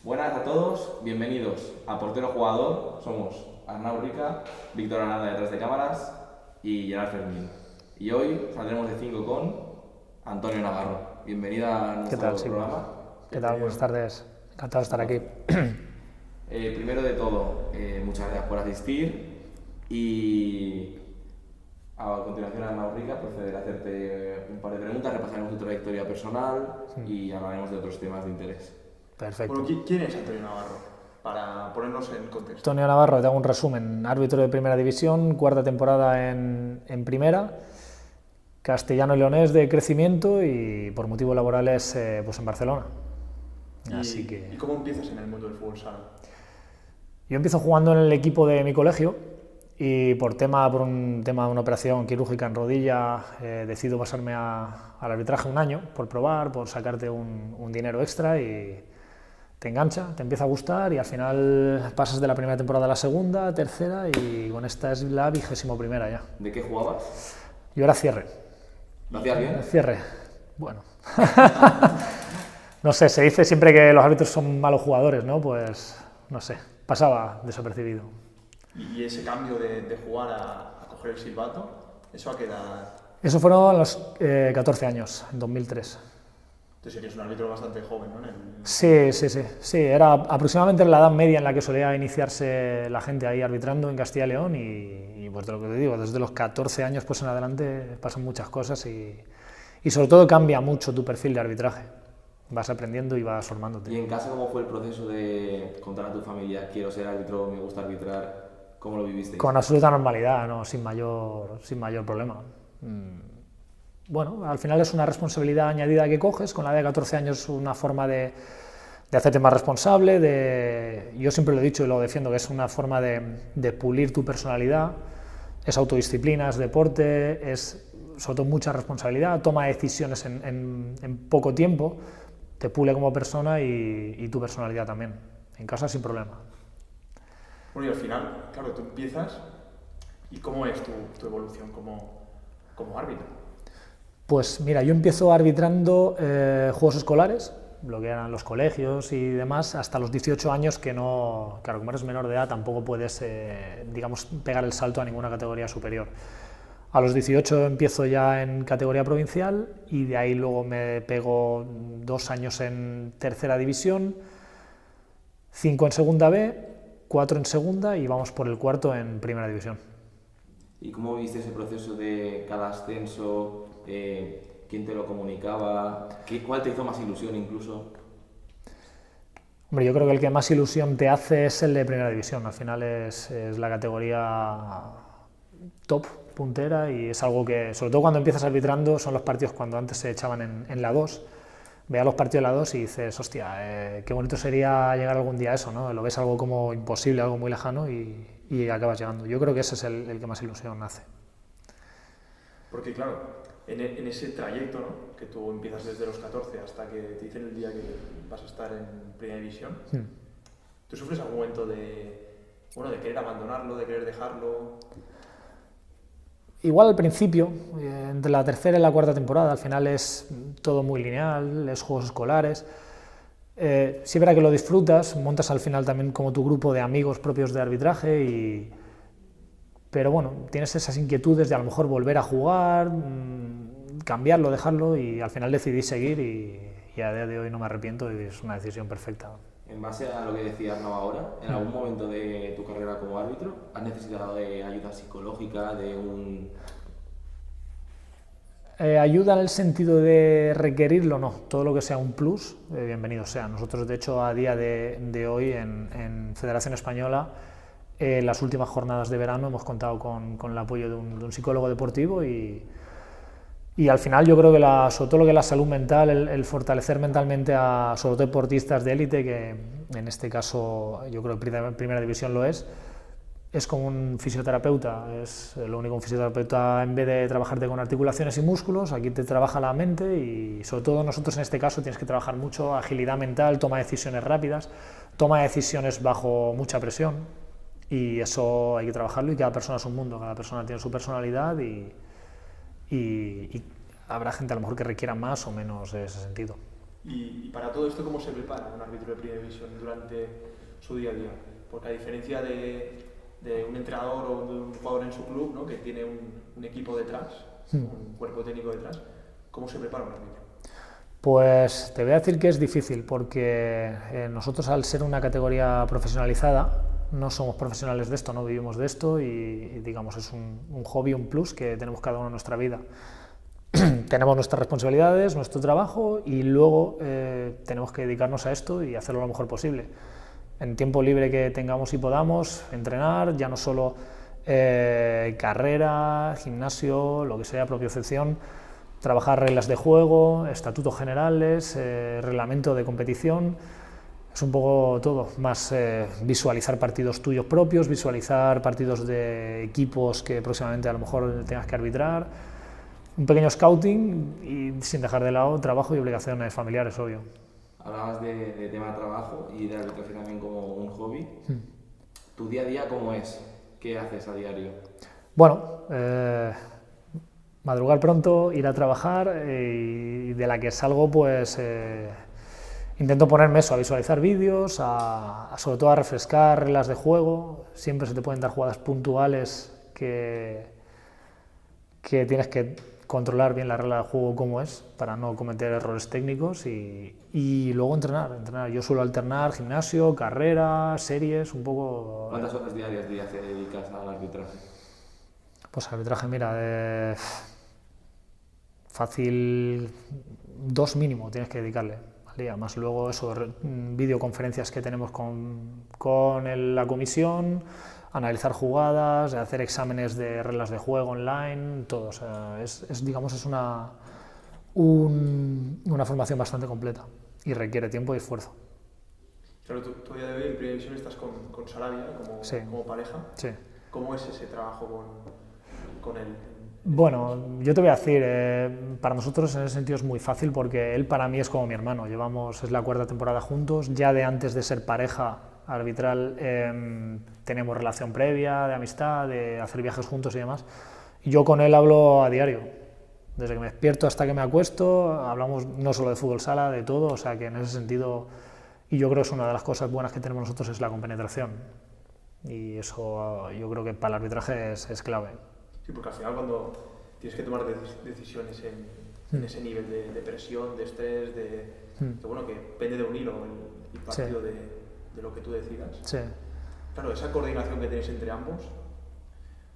Buenas a todos, bienvenidos a Portero Jugador. Somos Arnau Rica, Víctor Aranda detrás de cámaras y Gerard Fermín. Y hoy saldremos de 5 con Antonio Navarro. Bienvenida a nuestro programa. ¿Qué tal? Buenas tardes. Encantado de estar aquí. Primero de todo, muchas gracias por asistir y a continuación Arnau Rica procederá a hacerte un par de preguntas, repasaremos tu trayectoria personal y hablaremos de otros temas de interés. Perfecto. Bueno, ¿quién es Antonio Navarro? Para ponernos en contexto. Antonio Navarro, te hago un resumen. Árbitro de Primera División, cuarta temporada en Primera, castellano y leonés de crecimiento y por motivos laborales pues en Barcelona. Así que... ¿Y cómo empiezas en el mundo del fútbol sala? Yo empiezo jugando en el equipo de mi colegio y por un tema de una operación quirúrgica en rodilla decido pasarme al arbitraje un año por probar, por sacarte un dinero extra y te engancha, te empieza a gustar y al final pasas de la primera temporada a la segunda, tercera y con esta es la 21ª ya. ¿De qué jugabas? Yo era cierre. ¿Lo hacías bien? Cierre. Bueno. No sé, se dice siempre que los árbitros son malos jugadores, ¿no? Pues no sé, pasaba desapercibido. ¿Y ese cambio de jugar a coger el silbato, eso a qué edad? Eso fueron a los 14 años, en 2003. Entonces serías un árbitro bastante joven, ¿no? Sí, era aproximadamente la edad media en la que solía iniciarse la gente ahí arbitrando en Castilla y León y pues de lo que te digo, desde los 14 años pues en adelante pasan muchas cosas y sobre todo cambia mucho tu perfil de arbitraje. Vas aprendiendo y vas formándote. ¿Y en casa cómo fue el proceso de contar a tu familia, quiero ser árbitro, me gusta arbitrar? ¿Cómo lo viviste? Con absoluta normalidad, ¿no? sin mayor problema. Bueno, al final es una responsabilidad añadida que coges, con la edad de 14 años una forma de hacerte más responsable, yo siempre lo he dicho y lo defiendo, que es una forma de pulir tu personalidad, es autodisciplina, es deporte, es sobre todo mucha responsabilidad, toma decisiones en poco tiempo, te pule como persona y tu personalidad también, en casa sin problema. Bueno, y al final, claro, tú empiezas y ¿cómo es tu evolución como árbitro? Pues mira, yo empiezo arbitrando juegos escolares, lo que eran los colegios y demás, hasta los 18 años que no, claro, como eres menor de edad tampoco puedes, digamos, pegar el salto a ninguna categoría superior. A los 18 empiezo ya en categoría provincial y de ahí luego me pego 2 años en tercera división, 5 en segunda B, 4 en segunda y vamos por el cuarto en primera división. ¿Y cómo viste ese proceso de cada ascenso? ¿Quién te lo comunicaba? ¿Cuál te hizo más ilusión incluso? Hombre, yo creo que el que más ilusión te hace es el de primera división. Al final es la categoría top, puntera, y es algo que, sobre todo cuando empiezas arbitrando, son los partidos cuando antes se echaban en la 2. Veas los partidos de la 2 y dices, hostia, qué bonito sería llegar algún día a eso, ¿no? Lo ves algo como imposible, algo muy lejano y acabas llegando. Yo creo que ese es el que más ilusión hace. Porque claro, en ese trayecto, ¿no? Que tú empiezas desde los 14 hasta que te dicen el día que vas a estar en primera división, ¿tú sufres algún momento de querer abandonarlo, de querer dejarlo? Igual al principio, entre la tercera y la cuarta temporada, al final es todo muy lineal, es juegos escolares. Sí es verdad que lo disfrutas, montas al final también como tu grupo de amigos propios de arbitraje, pero bueno, tienes esas inquietudes de a lo mejor volver a jugar, cambiarlo, dejarlo y al final decidí seguir y a día de hoy no me arrepiento y es una decisión perfecta. En base a lo que decía Arnau ahora, ¿en algún momento de tu carrera como árbitro has necesitado de ayuda psicológica, Ayuda en el sentido de requerirlo, no. Todo lo que sea un plus, bienvenido sea. Nosotros, de hecho, a día de hoy en Federación Española, las últimas jornadas de verano hemos contado con el apoyo de un psicólogo deportivo y al final yo creo que sobre todo lo que es la salud mental, el fortalecer mentalmente a sobre todo deportistas de élite, que en este caso yo creo que primera división lo es como un fisioterapeuta, es lo único. Un fisioterapeuta, en vez de trabajarte con articulaciones y músculos, aquí te trabaja la mente y sobre todo nosotros en este caso tienes que trabajar mucho agilidad mental, toma de decisiones rápidas, toma de decisiones bajo mucha presión y eso hay que trabajarlo y cada persona es un mundo, cada persona tiene su personalidad y habrá gente a lo mejor que requiera más o menos de ese sentido. Y para todo esto, ¿cómo se prepara un árbitro de Primera División durante su día a día? Porque a diferencia de un entrenador o de un jugador en su club, ¿no? Que tiene un equipo detrás, un cuerpo técnico detrás, ¿cómo se prepara un árbitro? Pues te voy a decir que es difícil, porque nosotros, al ser una categoría profesionalizada, no somos profesionales de esto, no vivimos de esto y digamos es un hobby, un plus que tenemos cada uno en nuestra vida. Tenemos nuestras responsabilidades, nuestro trabajo y luego tenemos que dedicarnos a esto y hacerlo lo mejor posible. En tiempo libre que tengamos y podamos, entrenar, ya no solo carrera, gimnasio, lo que sea, propiocepción, trabajar reglas de juego, estatutos generales, reglamento de competición. Es un poco todo, más visualizar partidos tuyos propios, visualizar partidos de equipos que próximamente a lo mejor tengas que arbitrar, un pequeño scouting y sin dejar de lado trabajo y obligaciones familiares, obvio. Hablabas de tema de trabajo y de arbitraje también como un hobby. ¿Tu día a día cómo es? ¿Qué haces a diario? Bueno, madrugar pronto, ir a trabajar y de la que salgo pues intento ponerme eso, a visualizar vídeos, sobre todo a refrescar reglas de juego. Siempre se te pueden dar jugadas puntuales que tienes que controlar bien la regla de juego como es, para no cometer errores técnicos y luego entrenar. Yo suelo alternar gimnasio, carrera, series, un poco... ¿Cuántas horas diarias te dedicas al arbitraje? Pues al arbitraje, mira, fácil 2 mínimo tienes que dedicarle al día, más luego eso, videoconferencias que tenemos con la comisión, analizar jugadas, hacer exámenes de reglas de juego online, todo. O sea, digamos, es una formación bastante completa y requiere tiempo y esfuerzo. Claro, tú a día de hoy en Primera División estás con Sarabia como pareja. Sí. ¿Cómo es ese trabajo con él? Bueno, yo te voy a decir, para nosotros en ese sentido es muy fácil porque él para mí es como mi hermano, es la 4ª temporada juntos, ya de antes de ser pareja arbitral tenemos relación previa, de amistad, de hacer viajes juntos y demás. Yo con él hablo a diario, desde que me despierto hasta que me acuesto, hablamos no solo de fútbol sala, de todo, o sea que en ese sentido, y yo creo que es una de las cosas buenas que tenemos nosotros, es la compenetración, y eso yo creo que para el arbitraje es clave. Sí, porque al final cuando tienes que tomar decisiones en ese nivel de presión, de estrés, que bueno, que pende de un hilo el partido de lo que tú decidas. Sí. Claro, esa coordinación que tenéis entre ambos,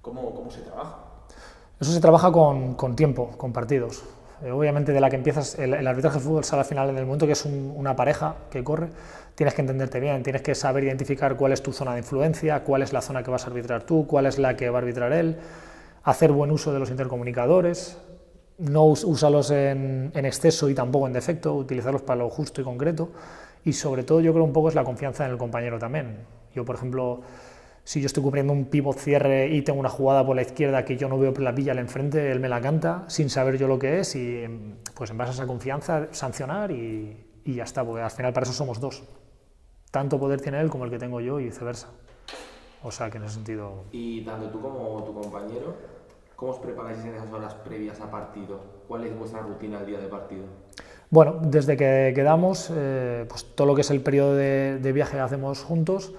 ¿cómo se trabaja? Eso se trabaja con tiempo, con partidos. Obviamente de la que empiezas, el arbitraje de fútbol sale al final, en el momento que es una pareja que corre, tienes que entenderte bien, tienes que saber identificar cuál es tu zona de influencia, cuál es la zona que vas a arbitrar tú, cuál es la que va a arbitrar él, hacer buen uso de los intercomunicadores, no usarlos en exceso y tampoco en defecto, utilizarlos para lo justo y concreto, y sobre todo yo creo un poco es la confianza en el compañero también. Yo, por ejemplo, si yo estoy cubriendo un pivot cierre y tengo una jugada por la izquierda que yo no veo por la pilla al enfrente, él me la canta sin saber yo lo que es y pues en base a esa confianza sancionar y ya está, porque al final para eso somos dos. Tanto poder tiene él como el que tengo yo y viceversa. O sea que en ese sentido... Y tanto tú como tu compañero, ¿cómo os preparáis en esas horas previas a partido? ¿Cuál es vuestra rutina el día de partido? Bueno, desde que quedamos, pues todo lo que es el periodo de viaje que hacemos juntos,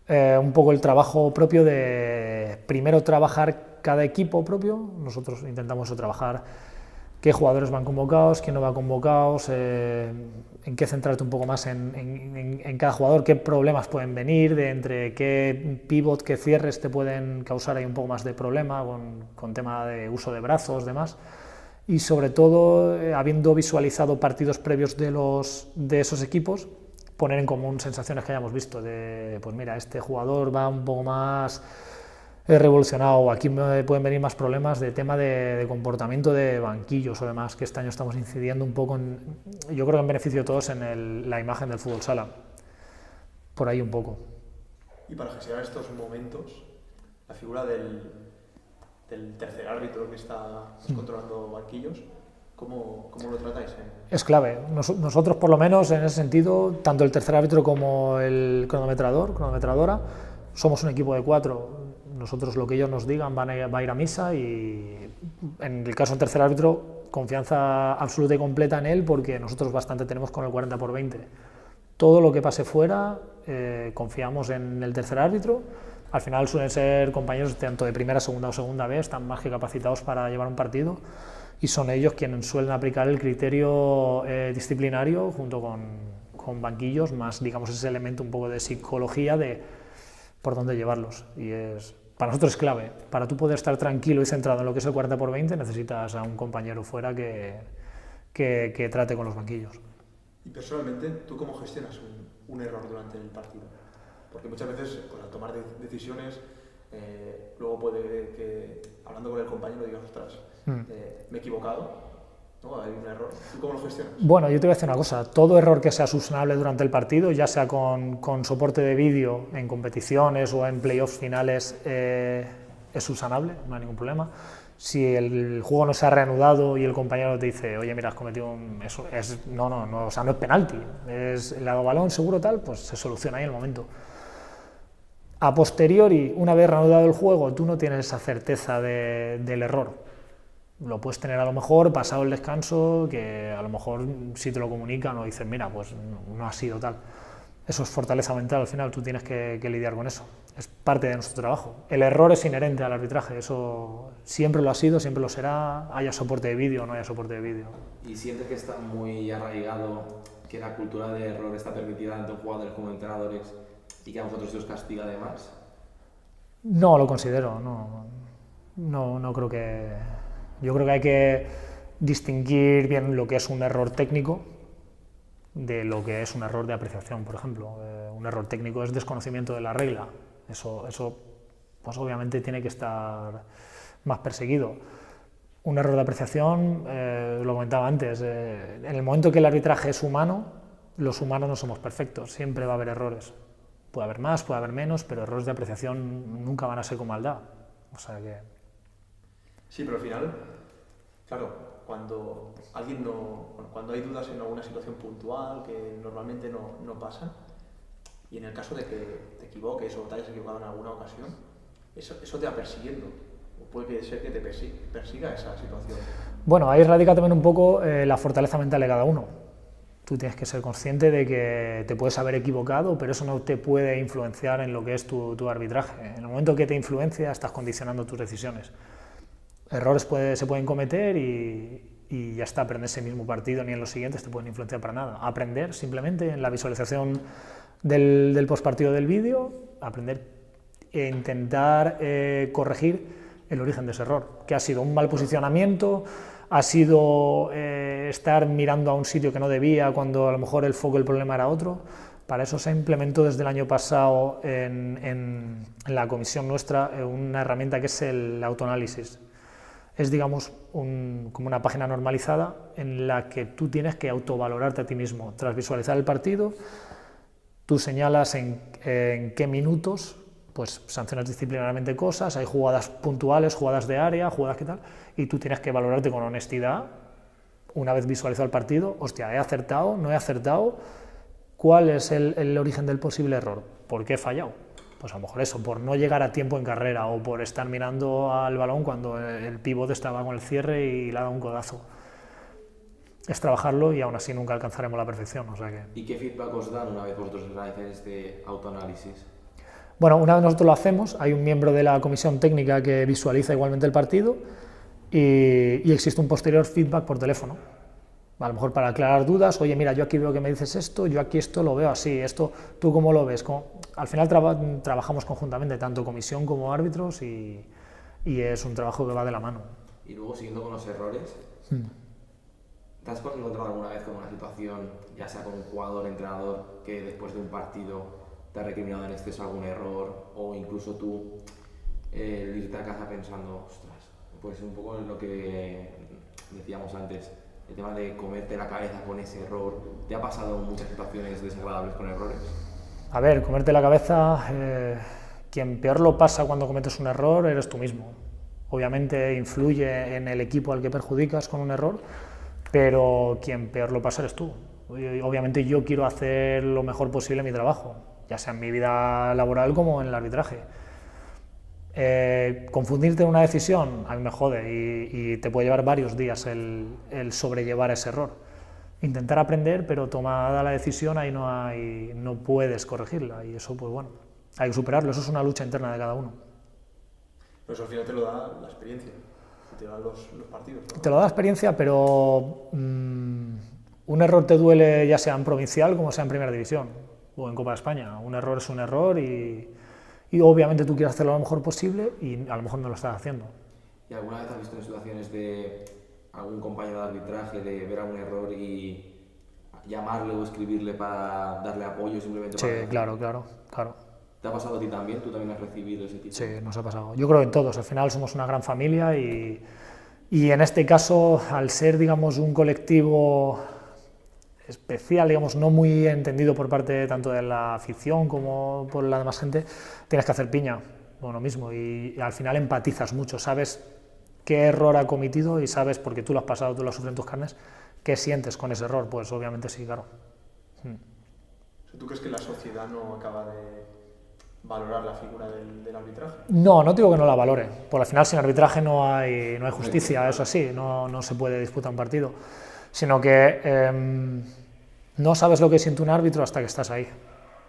un poco el trabajo propio de primero trabajar cada equipo propio. Nosotros intentamos trabajar qué jugadores van convocados, quién no va convocados, en qué centrarte un poco más en cada jugador, qué problemas pueden venir, entre qué pivot, qué cierres te pueden causar ahí un poco más de problema con tema de uso de brazos, demás. Y sobre todo, habiendo visualizado partidos previos de esos equipos, poner en común sensaciones que hayamos visto, de pues mira, este jugador va un poco más revolucionado, aquí me pueden venir más problemas de tema de comportamiento de banquillos o demás, que este año estamos incidiendo un poco yo creo que en beneficio de todos en la imagen del fútbol sala, por ahí un poco. Y para gestionar estos momentos, la figura del tercer árbitro que está controlando banquillos, ¿cómo lo tratáis? Es clave. Nosotros, por lo menos, en ese sentido, tanto el tercer árbitro como el cronometradora, somos un equipo de 4. Nosotros lo que ellos nos digan va a ir a misa y en el caso del tercer árbitro confianza absoluta y completa en él, porque nosotros bastante tenemos con el 40/20. Todo lo que pase fuera, confiamos en el tercer árbitro. Al final suelen ser compañeros tanto de primera, segunda o segunda B, están más que capacitados para llevar un partido, y son ellos quienes suelen aplicar el criterio disciplinario junto con banquillos, más digamos ese elemento un poco de psicología de por dónde llevarlos. Y para nosotros es clave. Para tú poder estar tranquilo y centrado en lo que es el 40/20 necesitas a un compañero fuera que trate con los banquillos. Y personalmente, ¿tú cómo gestionas un error durante el partido? Porque muchas veces, pues, al tomar decisiones, luego puede que, hablando con el compañero, digas, ostras, me he equivocado, ¿no? Hay un error. ¿Tú cómo lo gestionas? Bueno, yo te voy a decir una cosa. Todo error que sea subsanable durante el partido, ya sea con soporte de vídeo en competiciones o en playoffs finales, es subsanable, no hay ningún problema. Si el juego no se ha reanudado y el compañero te dice, oye, mira, has cometido eso no, o sea, no es penalti, es el lado balón seguro tal, pues se soluciona ahí en el momento. A posteriori, una vez reanudado el juego, tú no tienes esa certeza del error. Lo puedes tener a lo mejor pasado el descanso, que a lo mejor si te lo comunican o dicen, mira, pues no ha sido tal. Eso es fortaleza mental, al final tú tienes que lidiar con eso. Es parte de nuestro trabajo. El error es inherente al arbitraje, eso siempre lo ha sido, siempre lo será, haya soporte de vídeo o no haya soporte de vídeo. ¿Y sientes que está muy arraigado que la cultura de error está permitida tanto en jugadores como en entrenadores y que a vosotros se os castiga además? No lo considero, no creo que... Yo creo que hay que distinguir bien lo que es un error técnico de lo que es un error de apreciación, por ejemplo. Un error técnico es desconocimiento de la regla. Eso pues obviamente tiene que estar más perseguido. Un error de apreciación, lo comentaba antes, en el momento que el arbitraje es humano, los humanos no somos perfectos, siempre va a haber errores. Puede haber más, puede haber menos, pero errores de apreciación nunca van a ser con maldad. O sea que... Sí, pero al final, claro, cuando hay dudas en alguna situación puntual que normalmente no pasa, y en el caso de que te equivoques o te hayas equivocado en alguna ocasión, eso te va persiguiendo. O puede ser que te persiga esa situación. Bueno, ahí radica también un poco la fortaleza mental de cada uno. Tú tienes que ser consciente de que te puedes haber equivocado, pero eso no te puede influenciar en lo que es tu arbitraje. En el momento que te influencia, estás condicionando tus decisiones. Errores se pueden cometer y ya está, pero en ese mismo partido ni en los siguientes te pueden influenciar para nada. Aprender simplemente en la visualización del postpartido del vídeo, aprender e intentar corregir el origen de ese error, que ha sido un mal posicionamiento, ha sido estar mirando a un sitio que no debía cuando a lo mejor el foco del problema era otro. Para eso se implementó desde el año pasado en la comisión nuestra una herramienta que es el autoanálisis. Es, digamos, como una página normalizada en la que tú tienes que autovalorarte a ti mismo. Tras visualizar el partido, tú señalas en qué minutos pues sancionas disciplinariamente cosas, hay jugadas puntuales, jugadas de área, jugadas que tal, y tú tienes que valorarte con honestidad, una vez visualizado el partido, hostia, ¿he acertado? ¿No he acertado? ¿Cuál es el origen del posible error? ¿Por qué he fallado? Pues a lo mejor eso, por no llegar a tiempo en carrera o por estar mirando al balón cuando el pívot estaba con el cierre y le ha dado un codazo. Es trabajarlo y aún así nunca alcanzaremos la perfección. O sea que... ¿Y qué feedback os dan una vez vosotros realizáis este autoanálisis? Bueno, una vez nosotros lo hacemos, hay un miembro de la comisión técnica que visualiza igualmente el partido y existe un posterior feedback por teléfono. A lo mejor para aclarar dudas, oye, mira, yo aquí veo que me dices esto, yo aquí esto lo veo así, esto, ¿tú cómo lo ves? Al final trabajamos conjuntamente, tanto comisión como árbitros, y es un trabajo que va de la mano. Y luego, siguiendo con los errores, ¿te has encontrado alguna vez con una situación, ya sea con un jugador, entrenador, que después de un partido te ha recriminado en exceso algún error, o incluso tú irte a casa pensando, ostras, pues un poco lo que decíamos antes, el tema de comerte la cabeza con ese error? ¿Te ha pasado muchas situaciones desagradables con errores? A ver, comerte la cabeza, quien peor lo pasa cuando cometes un error eres tú mismo. Obviamente influye en el equipo al que perjudicas con un error, pero quien peor lo pasa eres tú. Obviamente yo quiero hacer lo mejor posible mi trabajo, ya sea en mi vida laboral como en el arbitraje. Confundirte en una decisión, a mí me jode y te puede llevar varios días el sobrellevar ese error. Intentar aprender, pero tomada la decisión, ahí no puedes corregirla y eso, pues bueno, hay que superarlo, eso es una lucha interna de cada uno. Pero eso al final te lo da la experiencia, te dan los partidos, ¿no? Te lo da la experiencia, pero un error te duele ya sea en provincial como sea en primera división o en Copa de España. Un error es un error y obviamente tú quieres hacerlo lo mejor posible y a lo mejor no lo estás haciendo. ¿Y alguna vez has visto en situaciones de algún compañero de arbitraje de ver algún error y llamarle o escribirle para darle apoyo simplemente? Sí, para... claro. ¿Te ha pasado a ti también? ¿Tú también has recibido ese tipo? Sí, nos ha pasado. Yo creo que en todos, al final somos una gran familia y en este caso, al ser, digamos, un colectivo especial, digamos, no muy entendido por parte tanto de la afición como por la demás gente, tienes que hacer piña con uno mismo y al final empatizas mucho, sabes qué error ha cometido y sabes, porque tú lo has pasado, tú lo has sufrido en tus carnes, qué sientes con ese error. Pues obviamente sí, claro. ¿Tú crees que la sociedad no acaba de valorar la figura del arbitraje? No digo que no la valore, porque al final sin arbitraje no hay justicia, eso sí, no se puede disputar un partido, sino que no sabes lo que siente un árbitro hasta que estás ahí.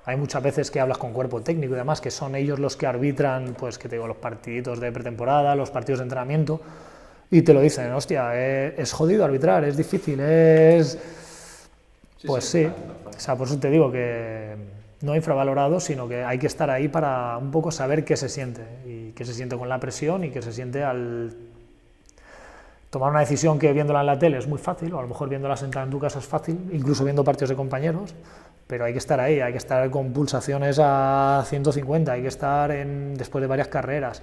Hay muchas veces que hablas con cuerpo técnico y demás, que son ellos los que arbitran, pues que te digo, los partiditos de pretemporada, los partidos de entrenamiento, y te lo dicen, hostia, es jodido arbitrar, es difícil, Pues sí, o sea, por eso te digo que no infravalorado, sino que hay que estar ahí para un poco saber qué se siente, y qué se siente con la presión y qué se siente al tomar una decisión que viéndola en la tele es muy fácil, o a lo mejor viéndola sentada en tu casa es fácil, incluso viendo partidos de compañeros, pero hay que estar ahí, hay que estar con pulsaciones a 150, hay que estar después de varias carreras,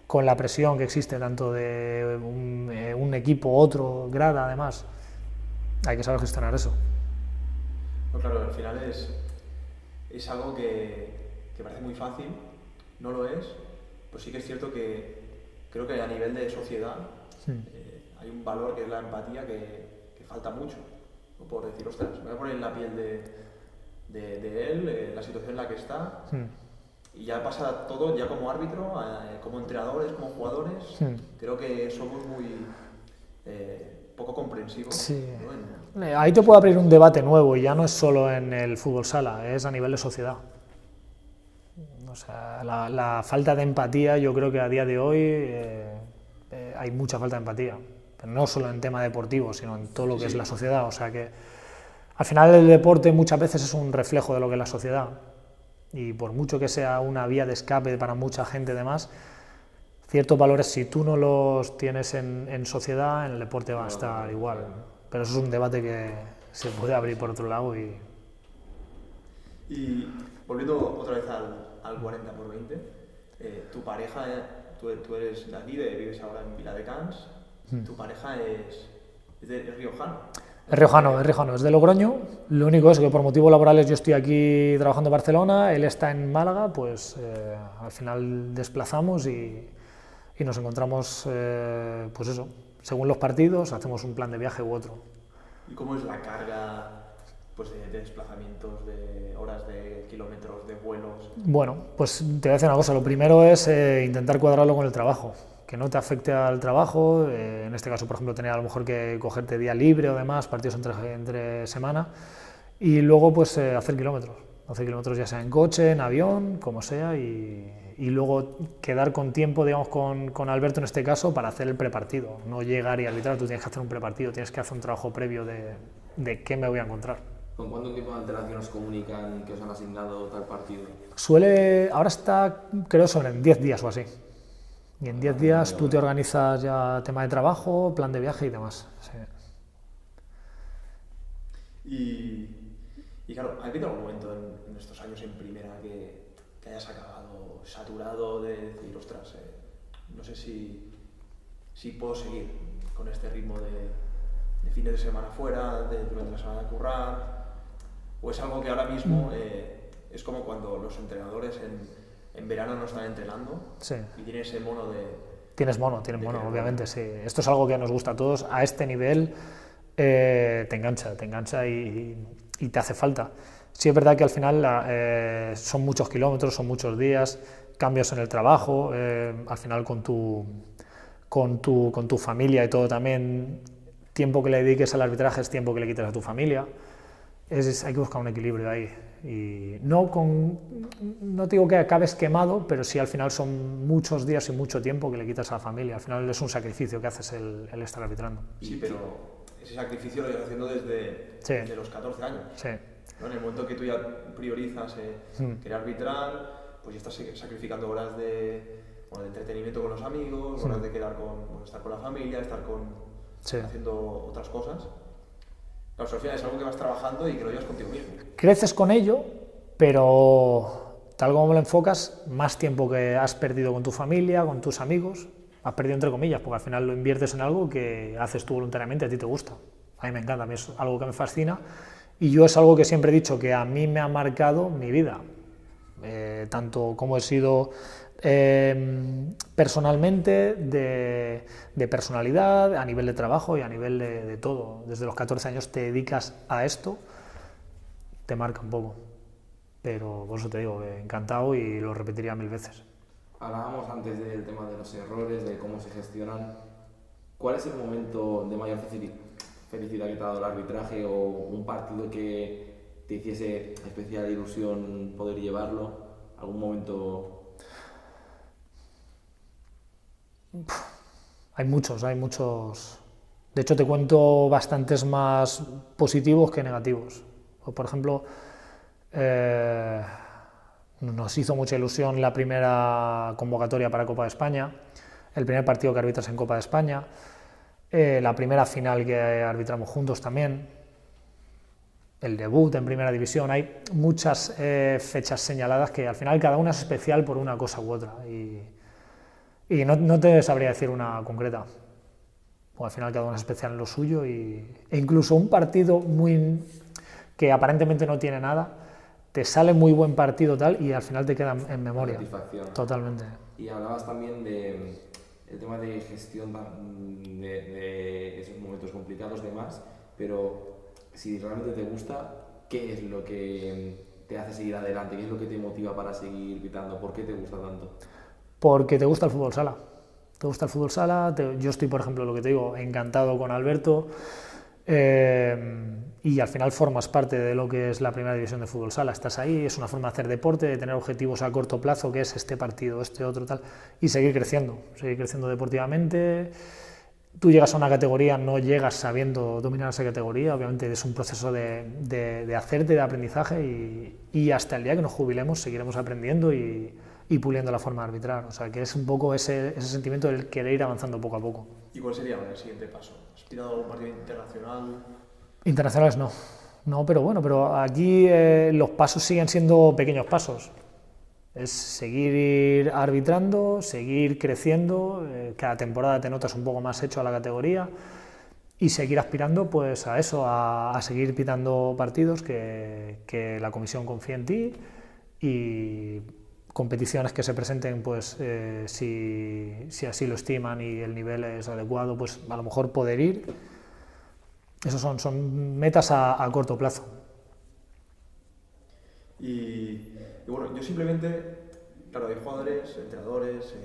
con la presión que existe tanto de un equipo, otro, grada además, hay que saber gestionar eso. No, claro, al final es algo que parece muy fácil, no lo es, pues sí que es cierto que creo que a nivel de sociedad hay un valor que es la empatía que falta mucho, ¿no? Por decir, ostras, me voy a poner en la piel de él, la situación en la que está, y ya pasa todo, ya como árbitro, como entrenadores, como jugadores, creo que somos muy poco comprensivos. Sí. ¿No? Ahí te puede abrir un debate nuevo, y ya no es solo en el fútbol sala, es a nivel de sociedad. O sea, la falta de empatía, yo creo que a día de hoy hay mucha falta de empatía, pero no solo en tema deportivo, sino en todo lo que es la sociedad. O sea que al final el deporte muchas veces es un reflejo de lo que es la sociedad, y por mucho que sea una vía de escape para mucha gente y demás, ciertos valores, si tú no los tienes en sociedad, en el deporte va a estar igual. Pero eso es un debate que se puede abrir por otro lado. Y volviendo otra vez al 40x20, tu pareja, tú eres de aquí, vives ahora en Viladecans, tu pareja es riojano. Es riojano, es de Logroño. Lo único es que por motivos laborales yo estoy aquí trabajando en Barcelona, él está en Málaga, pues al final desplazamos y nos encontramos, pues eso, según los partidos, hacemos un plan de viaje u otro. ¿Y cómo es la carga, pues, de desplazamientos, de horas, de kilómetros, de vuelos? Bueno, pues te voy a decir una cosa, lo primero es intentar cuadrarlo con el trabajo, que no te afecte al trabajo, en este caso, por ejemplo, tener a lo mejor que cogerte día libre o demás, partidos entre semana, y luego pues hacer kilómetros ya sea en coche, en avión, como sea, y luego quedar con tiempo, digamos, con Alberto en este caso, para hacer el prepartido, no llegar y arbitrar, tú tienes que hacer un prepartido, tienes que hacer un trabajo previo de qué me voy a encontrar. ¿Con cuánto tiempo de antelación os comunican que os han asignado tal partido? Ahora está, creo, sobre en 10 días o así, y en 10 días tú te organizas ya tema de trabajo, plan de viaje y demás. Sí. Y claro, ¿ha habido algún momento en estos años en primera que hayas acabado saturado de decir, ostras, no sé si puedo seguir con este ritmo de fines de semana fuera, durante la semana de currar? ¿O es algo que ahora mismo es como cuando los entrenadores en verano no están entrenando y tienen ese mono de... Tienes mono, obviamente, sí. Esto es algo que nos gusta a todos. A este nivel te engancha y te hace falta. Sí es verdad que al final son muchos kilómetros, son muchos días. cambios en el trabajo, al final con tu familia y todo también, tiempo que le dediques al arbitraje es tiempo que le quites a tu familia. Hay que buscar un equilibrio ahí. Y no te digo que acabes quemado, pero sí al final son muchos días y mucho tiempo que le quitas a la familia. Al final es un sacrificio que haces el estar arbitrando. Sí, pero ese sacrificio lo llevas haciendo desde los 14 años. Sí. ¿No? En el momento que tú ya priorizas querer arbitrar, pues ya estás sacrificando horas de entretenimiento con los amigos, horas de estar con la familia, estar haciendo otras cosas. Claro, al final es algo que vas trabajando y que lo llevas contigo mismo. Creces con ello, pero tal como lo enfocas, más tiempo que has perdido con tu familia, con tus amigos, has perdido entre comillas, porque al final lo inviertes en algo que haces tú voluntariamente, a ti te gusta. A mí me encanta, a mí es algo que me fascina y yo es algo que siempre he dicho que a mí me ha marcado mi vida, tanto como he sido personalmente, de personalidad, a nivel de trabajo y a nivel de todo. Desde los 14 años te dedicas a esto, te marca un poco, pero por eso te digo, encantado y lo repetiría 1000 veces. Hablábamos antes del tema de los errores, de cómo se gestionan. ¿Cuál es el momento de mayor felicidad que te ha dado el arbitraje o un partido que te hiciese especial ilusión poder llevarlo? ¿Algún momento? Hay muchos. De hecho, te cuento bastantes más positivos que negativos. Por ejemplo, nos hizo mucha ilusión la primera convocatoria para Copa de España, el primer partido que arbitras en Copa de España, la primera final que arbitramos juntos también, el debut en Primera División. Hay muchas fechas señaladas que al final cada una es especial por una cosa u otra y no te sabría decir una concreta, porque al final cada una es especial en lo suyo e incluso un partido que aparentemente no tiene nada, te sale muy buen partido tal y al final te queda en memoria. Satisfacción. Totalmente. Y hablabas también del tema de gestión de esos momentos complicados y demás, pero si realmente te gusta, ¿qué es lo que te hace seguir adelante? ¿Qué es lo que te motiva para seguir pitando? ¿Por qué te gusta tanto? Porque te gusta el fútbol sala. Te gusta el fútbol sala. Yo estoy, por ejemplo, lo que te digo, encantado con Alberto. Y al final formas parte de lo que es la Primera División de fútbol sala. Estás ahí, es una forma de hacer deporte, de tener objetivos a corto plazo, que es este partido, este otro, tal, y seguir creciendo deportivamente. Tú llegas a una categoría, no llegas sabiendo dominar esa categoría, obviamente es un proceso de hacerte, de aprendizaje y hasta el día que nos jubilemos seguiremos aprendiendo y puliendo la forma de arbitrar. O sea, que es un poco ese sentimiento del querer ir avanzando poco a poco. ¿Y cuál sería el siguiente paso? ¿Has tirado algún partido internacional? Internacionales no, pero aquí los pasos siguen siendo pequeños pasos. Es seguir arbitrando, seguir creciendo, cada temporada te notas un poco más hecho a la categoría y seguir aspirando pues a eso, a seguir pitando partidos, que la comisión confíe en ti y competiciones que se presenten, pues si así lo estiman y el nivel es adecuado, pues a lo mejor poder ir. Esos son metas a corto plazo. Y bueno, yo simplemente, claro, hay jugadores, entrenadores,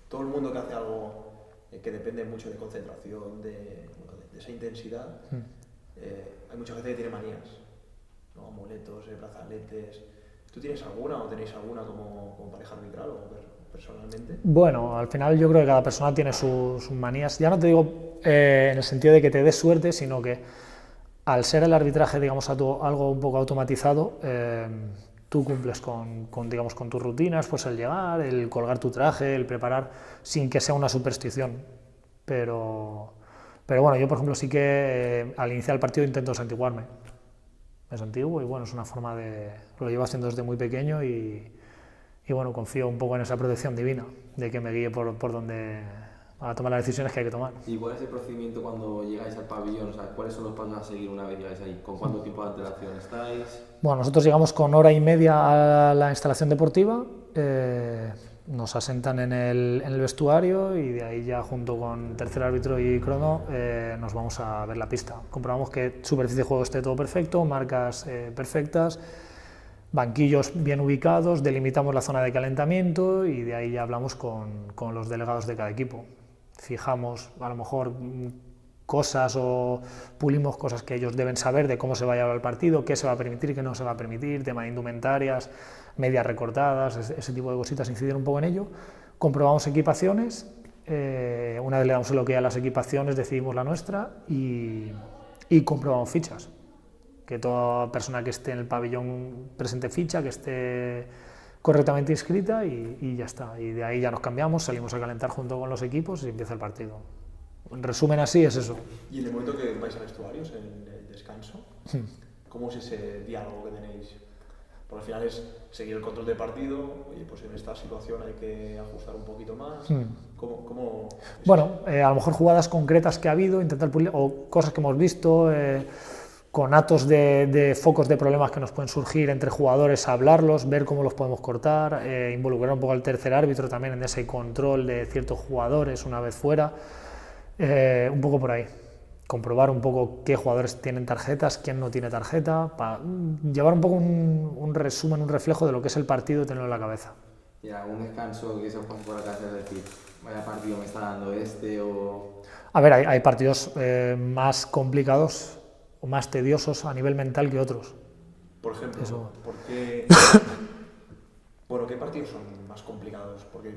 todo el mundo que hace algo que depende mucho de concentración, de esa intensidad. Hay mucha gente que tiene manías, ¿no? Amuletos, brazaletes. ¿Tú tienes alguna o tenéis alguna como pareja arbitral o personalmente? Bueno, al final yo creo que cada persona tiene sus manías. Ya no te digo en el sentido de que te des suerte, sino que al ser el arbitraje, digamos, algo un poco automatizado, tú cumples con tus rutinas, pues el llegar, el colgar tu traje, el preparar, sin que sea una superstición. Pero bueno, yo por ejemplo sí que al iniciar el partido intento santiguarme. Es antiguo y bueno, es una forma lo llevo haciendo desde muy pequeño y bueno, confío un poco en esa protección divina, de que me guíe por donde a tomar las decisiones que hay que tomar. ¿Y cuál es el procedimiento cuando llegáis al pabellón? O sea, ¿cuáles son los pasos a seguir una vez llegáis ahí? ¿Con cuánto tiempo de antelación estáis? Bueno, nosotros llegamos con 1h30 a la instalación deportiva, nos asentan en el vestuario y de ahí ya junto con tercer árbitro y crono nos vamos a ver la pista. Comprobamos que superficie de juego esté todo perfecto, marcas perfectas, banquillos bien ubicados, delimitamos la zona de calentamiento y de ahí ya hablamos con los delegados de cada equipo. Fijamos a lo mejor cosas o pulimos cosas que ellos deben saber de cómo se va a llevar el partido, qué se va a permitir y qué no se va a permitir, tema de indumentarias, medias recortadas, ese tipo de cositas, incidir un poco en ello. Comprobamos equipaciones, una vez le damos el ok a las equipaciones, decidimos la nuestra y comprobamos fichas. Que toda persona que esté en el pabellón presente ficha, que esté correctamente inscrita y ya está. Y de ahí ya nos cambiamos, salimos a calentar junto con los equipos y empieza el partido. En resumen, así es eso. Y en el momento que vais a vestuarios, en el descanso, ¿cómo es ese diálogo que tenéis? Porque al final es seguir el control del partido, oye, pues en esta situación hay que ajustar un poquito más. ¿Cómo bueno, a lo mejor jugadas concretas que ha habido, intentar pulir, o cosas que hemos visto, conatos de focos de problemas que nos pueden surgir entre jugadores, hablarlos, ver cómo los podemos cortar, involucrar un poco al tercer árbitro también en ese control de ciertos jugadores una vez fuera, un poco por ahí. Comprobar un poco qué jugadores tienen tarjetas, quién no tiene tarjeta, para llevar un poco un resumen, un reflejo de lo que es el partido y tenerlo en la cabeza. ¿Y algún descanso que se os pase por la cabeza, es decir, vaya partido me está dando este o...? A ver, hay partidos más complicados o más tediosos a nivel mental que otros. Por ejemplo, ¿por qué? Bueno, ¿qué partidos son más complicados? Porque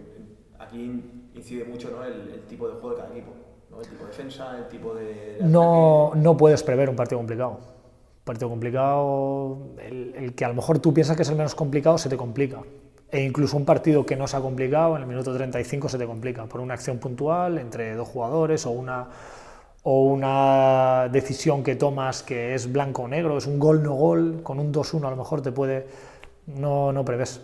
aquí incide mucho, ¿no?, el tipo de juego de cada equipo, ¿no? El tipo de defensa, el tipo de no puedes prever un partido complicado. Un partido complicado, el que a lo mejor tú piensas que es el menos complicado, se te complica. E incluso un partido que no se ha complicado, en el minuto 35 se te complica, por una acción puntual entre dos jugadores o una decisión que tomas que es blanco o negro, es un gol, no gol, con un 2-1 a lo mejor te puede... No prevés.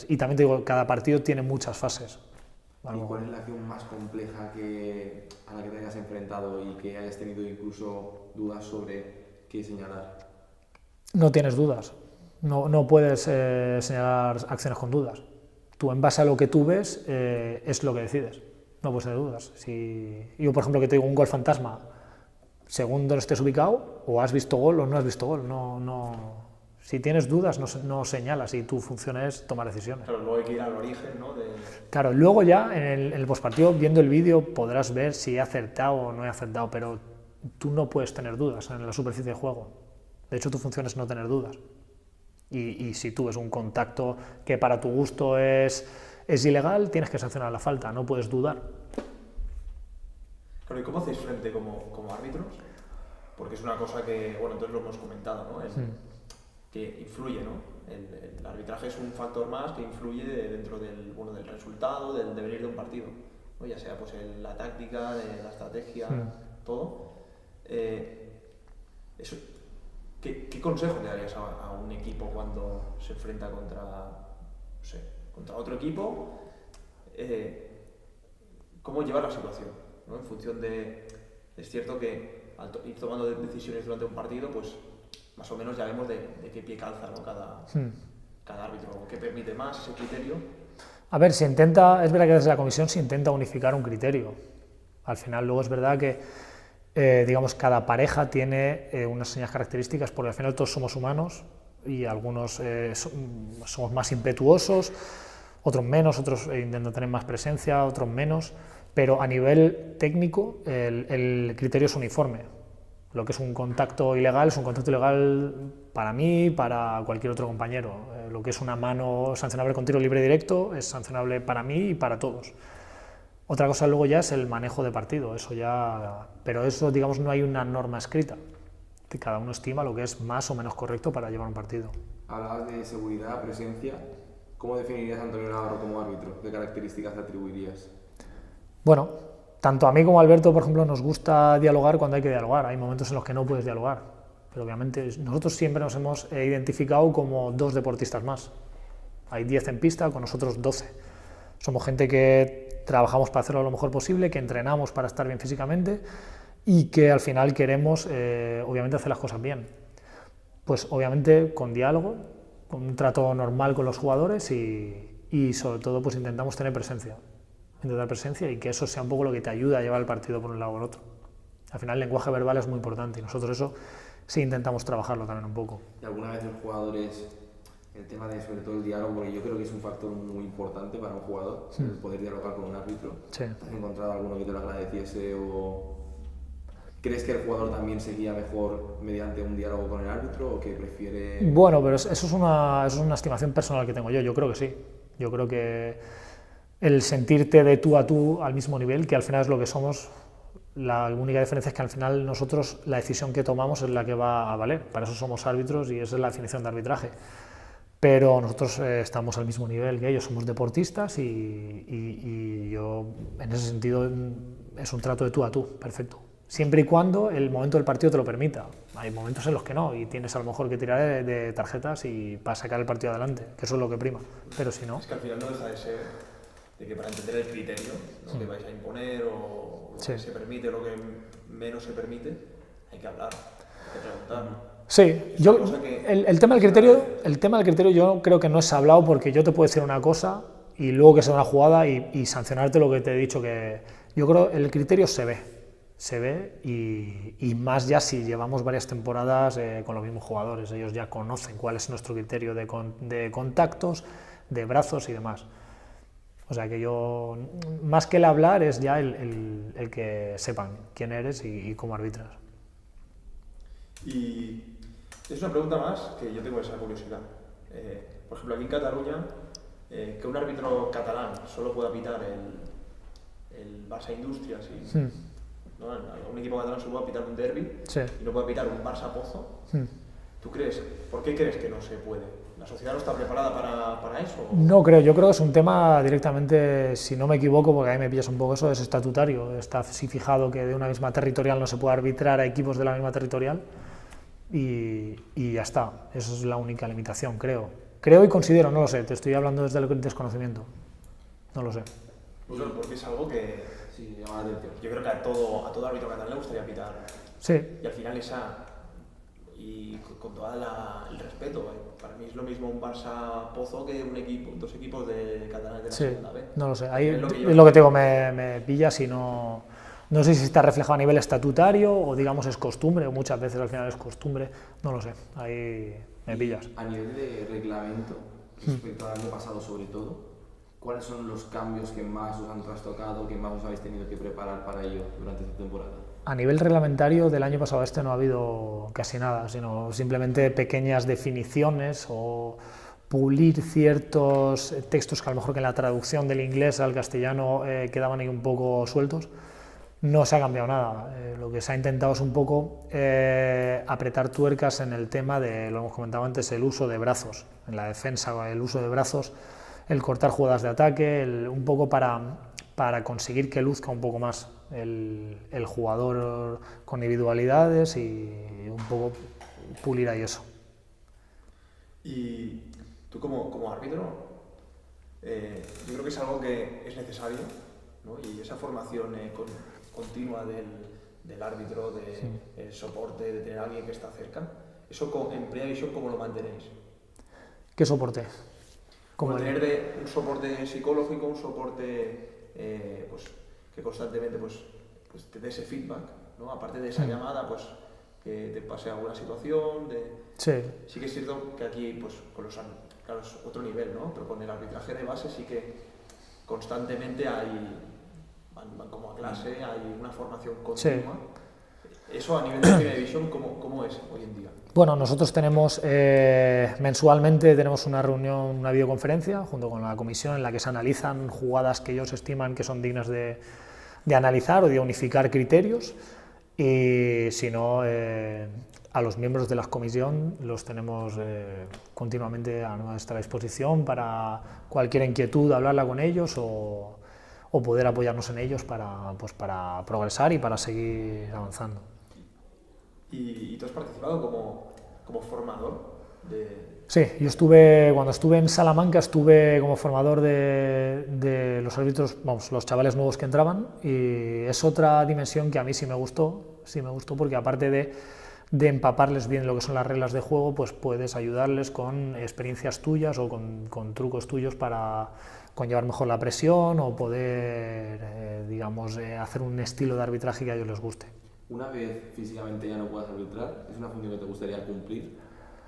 Y también te digo, cada partido tiene muchas fases. ¿Y cuál es la acción más compleja a la que te hayas enfrentado y que hayas tenido incluso dudas sobre qué señalar? No tienes dudas. No puedes señalar acciones con dudas. Tú, en base a lo que tú ves, es lo que decides. No puedes tener dudas. Si yo, por ejemplo, que te digo un gol fantasma, según donde estés ubicado, o has visto gol o no has visto gol. Si tienes dudas, no señalas, y tu función es tomar decisiones. Claro, luego hay que ir al origen, ¿no? Claro, luego ya en el postpartido, viendo el vídeo, podrás ver si he acertado o no he acertado, pero tú no puedes tener dudas en la superficie de juego. De hecho, tu función es no tener dudas. Y si tú ves un contacto que para tu gusto es ilegal, tienes que sancionar la falta, no puedes dudar. Claro, ¿y cómo hacéis frente como árbitros? Porque es una cosa que, bueno, entonces lo hemos comentado, ¿no? Que influye, ¿no? El arbitraje es un factor más que influye dentro del resultado, del devenir de un partido, ¿no? Ya sea pues la táctica, la estrategia, todo. ¿Qué consejo le darías a un equipo cuando se enfrenta contra otro equipo? ¿Cómo llevar la situación, ¿no? En función de... Es cierto que al ir tomando decisiones durante un partido, pues más o menos ya vemos de qué pie calza, ¿no? Cada árbitro, o qué permite más ese criterio. A ver, es verdad que desde la comisión se intenta unificar un criterio. Al final luego es verdad que digamos, cada pareja tiene unas señas características, porque al final todos somos humanos y algunos somos más impetuosos, otros menos, otros intentan tener más presencia, otros menos, pero a nivel técnico el criterio es uniforme. Lo que es un contacto ilegal es un contacto ilegal para mí, para cualquier otro compañero. Lo que es una mano sancionable con tiro libre directo es sancionable para mí y para todos. Otra cosa luego ya es el manejo de partido, pero eso, digamos, no hay una norma escrita. Cada uno estima lo que es más o menos correcto para llevar un partido. Hablabas de seguridad, presencia. ¿Cómo definirías a Antonio Navarro como árbitro? ¿Qué características le atribuirías? Bueno, tanto a mí como a Alberto, por ejemplo, nos gusta dialogar cuando hay que dialogar. Hay momentos en los que no puedes dialogar, pero obviamente nosotros siempre nos hemos identificado como 2 deportistas más. Hay 10 en pista, con nosotros 12. Somos gente que trabajamos para hacerlo lo mejor posible, que entrenamos para estar bien físicamente y que al final queremos, obviamente, hacer las cosas bien. Pues obviamente con diálogo, con un trato normal con los jugadores y sobre todo pues intentamos tener presencia. Intentar presencia y que eso sea un poco lo que te ayuda a llevar el partido por un lado o por otro. Al final el lenguaje verbal es muy importante y nosotros eso sí intentamos trabajarlo también un poco. ¿Y alguna vez los jugadores, el tema de sobre todo el diálogo, porque yo creo que es un factor muy importante para un jugador, el poder dialogar con un árbitro? Sí. ¿Has encontrado alguno que te lo agradeciese o crees que el jugador también se guía mejor mediante un diálogo con el árbitro o que prefiere...? Bueno, pero eso es una estimación personal que tengo yo creo que sí. Yo creo que el sentirte de tú a tú al mismo nivel, que al final es lo que somos, la única diferencia es que al final nosotros la decisión que tomamos es la que va a valer, para eso somos árbitros y esa es la definición de arbitraje. Pero nosotros estamos al mismo nivel que ellos, somos deportistas y yo en ese sentido es un trato de tú a tú, perfecto. Siempre y cuando el momento del partido te lo permita. Hay momentos en los que no y tienes a lo mejor que tirar de tarjetas y para sacar el partido adelante, que eso es lo que prima, pero si no... Es que al final no deja de ser de que para entender el criterio, lo que vais a imponer o lo que se permite o lo que menos se permite, hay que hablar, hay que preguntar. Sí, yo, el tema del criterio yo creo que no es hablado porque yo te puedo decir una cosa y luego que sea una jugada y sancionarte lo que te he dicho que... Yo creo que el criterio se ve y más ya si llevamos varias temporadas con los mismos jugadores, ellos ya conocen cuál es nuestro criterio de contactos, de brazos y demás. O sea que yo, más que el hablar, es ya el que sepan quién eres y cómo arbitras. Y es una pregunta más que yo tengo esa curiosidad. Por ejemplo, aquí en Cataluña, que un árbitro catalán solo pueda pitar el Barça Industrias y ¿no? Un equipo catalán solo puede pitar un derbi y no puede pitar un Barça Pozo. ¿Tú crees? ¿Por qué crees que no se puede? ¿La sociedad no está preparada para eso? No creo, yo creo que es un tema directamente, si no me equivoco, porque ahí me pillas un poco eso, es estatutario. Está así fijado que de una misma territorial no se puede arbitrar a equipos de la misma territorial y ya está. Esa es la única limitación, creo. Creo y considero, no lo sé, te estoy hablando desde el desconocimiento. No lo sé. Pues porque es algo que sí, llama la atención. Yo creo que a todo árbitro catalán le gustaría pitar. Sí. Y al final y con todo el respeto, para mí es lo mismo un Barça Pozo que dos equipos de catalanes de la segunda B. No lo sé, ahí es lo que te digo, me pillas y no sé si está reflejado a nivel estatutario o digamos es costumbre, o muchas veces al final es costumbre, no lo sé, ahí me pillas. A nivel de reglamento, respecto al año pasado sobre todo, ¿cuáles son los cambios que más os han trastocado, que más os habéis tenido que preparar para ello durante esta temporada? A nivel reglamentario, del año pasado a este no ha habido casi nada, sino simplemente pequeñas definiciones o pulir ciertos textos que a lo mejor que en la traducción del inglés al castellano quedaban ahí un poco sueltos. No se ha cambiado nada, lo que se ha intentado es un poco apretar tuercas en el tema de, lo hemos comentado antes, el uso de brazos, en la defensa, el uso de brazos, el cortar jugadas de ataque, un poco para conseguir que luzca un poco más el jugador con individualidades y un poco pulir ahí eso. Y tú como árbitro, yo creo que es algo que es necesario, ¿no? Y esa formación continua del árbitro, el soporte, de tener a alguien que está cerca, eso en Primera División, ¿cómo lo mantenéis? ¿Qué soporte? Como tener un soporte psicológico, un soporte que constantemente te dé ese feedback, ¿no? Aparte de esa llamada, que te pase alguna situación. Sí que es cierto que aquí, con claro, es otro nivel, ¿no? Pero con el arbitraje de base sí que constantemente van como a clase, hay una formación continua. Eso a nivel de Primera División, ¿cómo es hoy en día? Bueno, nosotros tenemos mensualmente tenemos una reunión, una videoconferencia junto con la comisión en la que se analizan jugadas que ellos estiman que son dignas de analizar o de unificar criterios y si no, a los miembros de la comisión los tenemos continuamente a nuestra disposición para cualquier inquietud, hablarla con ellos o poder apoyarnos en ellos para progresar y para seguir avanzando. ¿Y tú has participado como formador? Sí, yo cuando estuve en Salamanca estuve como formador de los árbitros, los chavales nuevos que entraban y es otra dimensión que a mí sí me gustó porque aparte de empaparles bien lo que son las reglas de juego, pues puedes ayudarles con experiencias tuyas o con trucos tuyos para conllevar mejor la presión o poder, hacer un estilo de arbitraje que a ellos les guste. Una vez físicamente ya no puedas arbitrar, ¿es una función que te gustaría cumplir?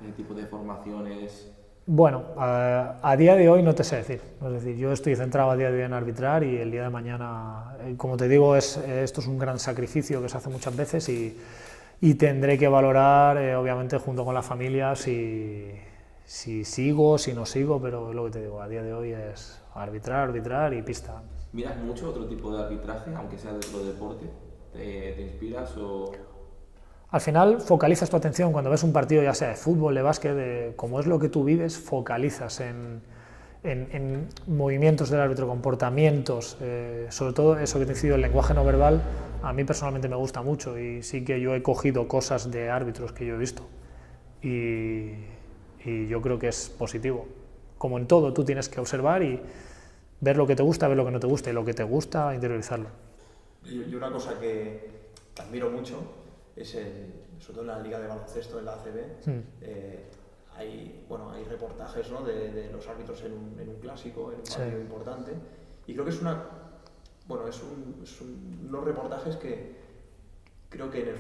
¿Qué tipo de formaciones? Bueno, a día de hoy no te sé decir. Es decir, yo estoy centrado a día de hoy en arbitrar y el día de mañana, como te digo, esto es un gran sacrificio que se hace muchas veces y tendré que valorar, obviamente, junto con la familia, si sigo, si no sigo, pero lo que te digo, a día de hoy es arbitrar y pista. ¿Miras mucho otro tipo de arbitraje, aunque sea de otro deporte? ¿Te inspiras o...? Al final focalizas tu atención cuando ves un partido, ya sea de fútbol, de básquet, como es lo que tú vives, focalizas en movimientos del árbitro, comportamientos, sobre todo eso que te he dicho, el lenguaje no verbal, a mí personalmente me gusta mucho y sí que yo he cogido cosas de árbitros que yo he visto y yo creo que es positivo. Como en todo, tú tienes que observar y ver lo que te gusta, ver lo que no te gusta y lo que te gusta, interiorizarlo. Y una cosa que admiro mucho es, sobre todo en la liga de baloncesto, en la ACB, hay reportajes, ¿no?, de los árbitros en un clásico, en un partido importante, y creo que es unos reportajes que creo que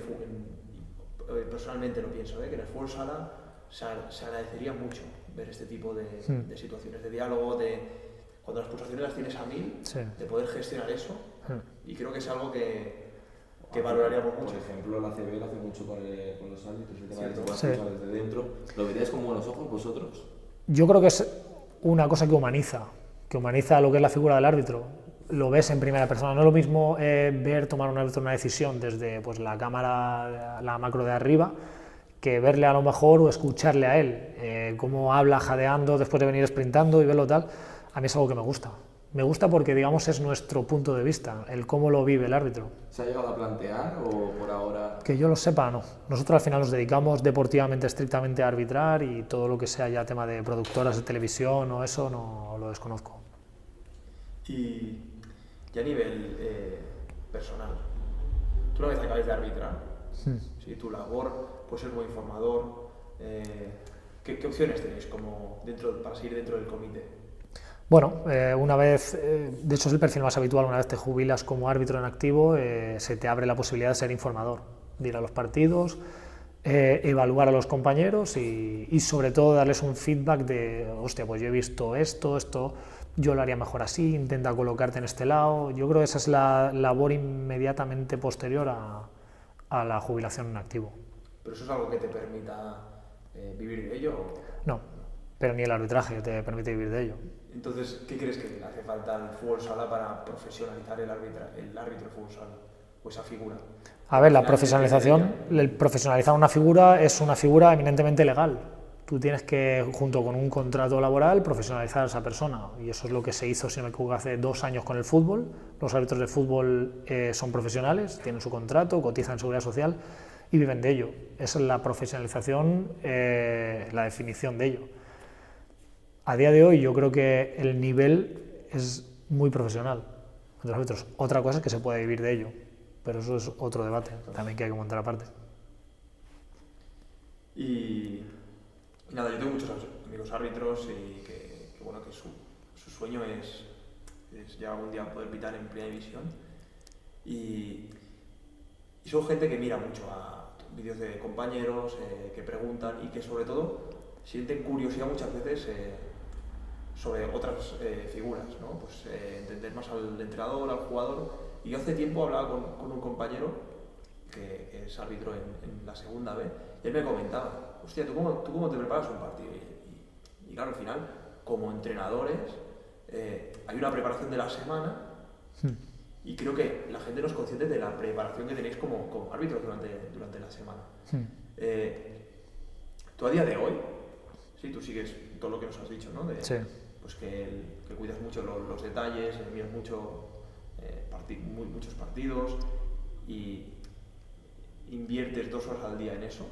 personalmente lo pienso, que en el fútbol sala se agradecería mucho ver este tipo de situaciones, de diálogo, cuando las pulsaciones las tienes a 1000, de poder gestionar eso, y creo que es algo que valoraríamos mucho. Por ejemplo, la CB lo hace mucho con los árbitros, el tema de las pulsaciones desde dentro. ¿Lo veríais con buenos ojos vosotros? Yo creo que es una cosa que humaniza lo que es la figura del árbitro. Lo ves en primera persona, no es lo mismo tomar un árbitro una decisión desde la cámara, la macro de arriba, que verle a lo mejor o escucharle a él, cómo habla jadeando después de venir sprintando y verlo tal. A mí es algo que me gusta. Me gusta porque, digamos, es nuestro punto de vista, el cómo lo vive el árbitro. ¿Se ha llegado a plantear o por ahora...? Que yo lo sepa, no. Nosotros al final nos dedicamos deportivamente, estrictamente a arbitrar y todo lo que sea ya tema de productoras de televisión o eso no lo desconozco. Y a nivel personal, tú una vez acabes de arbitrar, ¿sí? Tu labor puede ser como informador, ¿qué opciones tenéis para seguir dentro del comité? Bueno, una vez, de hecho es el perfil más habitual, una vez te jubilas como árbitro en activo, se te abre la posibilidad de ser informador, de ir a los partidos, evaluar a los compañeros y sobre todo darles un feedback de, hostia, pues yo he visto esto, yo lo haría mejor así, intenta colocarte en este lado. Yo creo que esa es la labor inmediatamente posterior a la jubilación en activo. ¿Pero eso es algo que te permita vivir de ello? No, pero ni el arbitraje te permite vivir de ello. Entonces, ¿qué crees que hace falta al fútbol sala para profesionalizar el árbitro de fútbol sala o esa figura? A ver, la profesionalización, el profesionalizar una figura es una figura eminentemente legal. Tú tienes que, junto con un contrato laboral, profesionalizar a esa persona. Y eso es lo que se hizo, si no me equivoco, hace 2 años con el fútbol. Los árbitros de fútbol son profesionales, tienen su contrato, cotizan en Seguridad Social y viven de ello. Esa es la profesionalización, la definición de ello. A día de hoy yo creo que el nivel es muy profesional entre los árbitros. Otra cosa es que se puede vivir de ello, pero eso es otro debate también que hay que montar aparte. Y nada, yo tengo muchos amigos árbitros y que su sueño es ya algún día poder pitar en primera división y son gente que mira mucho a vídeos de compañeros, que preguntan y que sobre todo sienten curiosidad muchas veces sobre otras figuras, ¿no? Pues entender más al entrenador, al jugador. Y yo hace tiempo hablaba con un compañero que es árbitro en la segunda B y él me comentaba, hostia, ¿tú cómo te preparas un partido? Y claro, al final, como entrenadores, hay una preparación de la semana y creo que la gente no es consciente de la preparación que tenéis como árbitros durante la semana. Tú a día de hoy, sí, tú sigues todo lo que nos has dicho, ¿no? Sí. Pues que cuidas mucho los detalles, miras mucho muchos partidos y inviertes 2 horas al día en eso.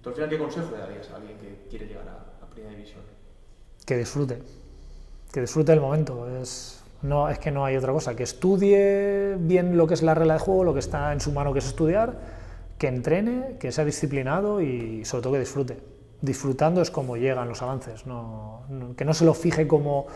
¿Tú al final qué consejo le darías a alguien que quiere llegar a Primera División? Que disfrute del momento. Es que no hay otra cosa, que estudie bien lo que es la regla de juego, lo que está en su mano, que es estudiar, que entrene, que sea disciplinado y sobre todo que disfrute. Disfrutando es como llegan los avances, que no se lo fije como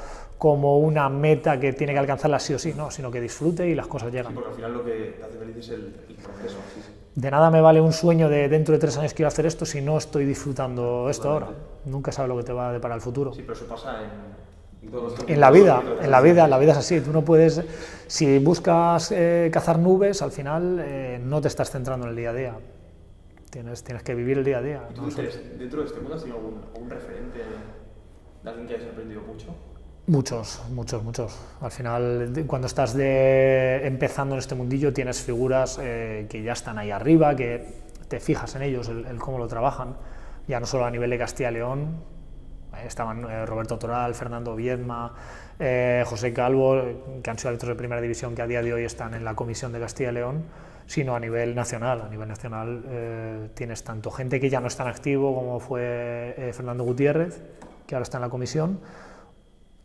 una meta que tiene que alcanzarla sí o sí, no, sino que disfrute y las cosas llegan. Sí, porque al final lo que te hace feliz es el proceso, sí, sí. De nada me vale un sueño de dentro de 3 años quiero hacer esto si no estoy disfrutando esto ahora. Nunca sabes lo que te va a deparar el futuro. Sí, pero eso pasa En la vida es así. Tú no puedes, si buscas cazar nubes, al final no te estás centrando en el día a día. Tienes que vivir el día a día. ¿Y tú dentro de este mundo has tenido algún referente de alguien que hayas aprendido mucho? Muchos. Al final, cuando estás empezando en este mundillo, tienes figuras que ya están ahí arriba, que te fijas en ellos, el cómo lo trabajan, ya no solo a nivel de Castilla y León. Estaban Roberto Toral, Fernando Viedma, José Calvo, que han sido árbitros de primera división que a día de hoy están en la comisión de Castilla y León, sino a nivel nacional. A nivel nacional tienes tanto gente que ya no está en activo, como fue Fernando Gutiérrez, que ahora está en la comisión,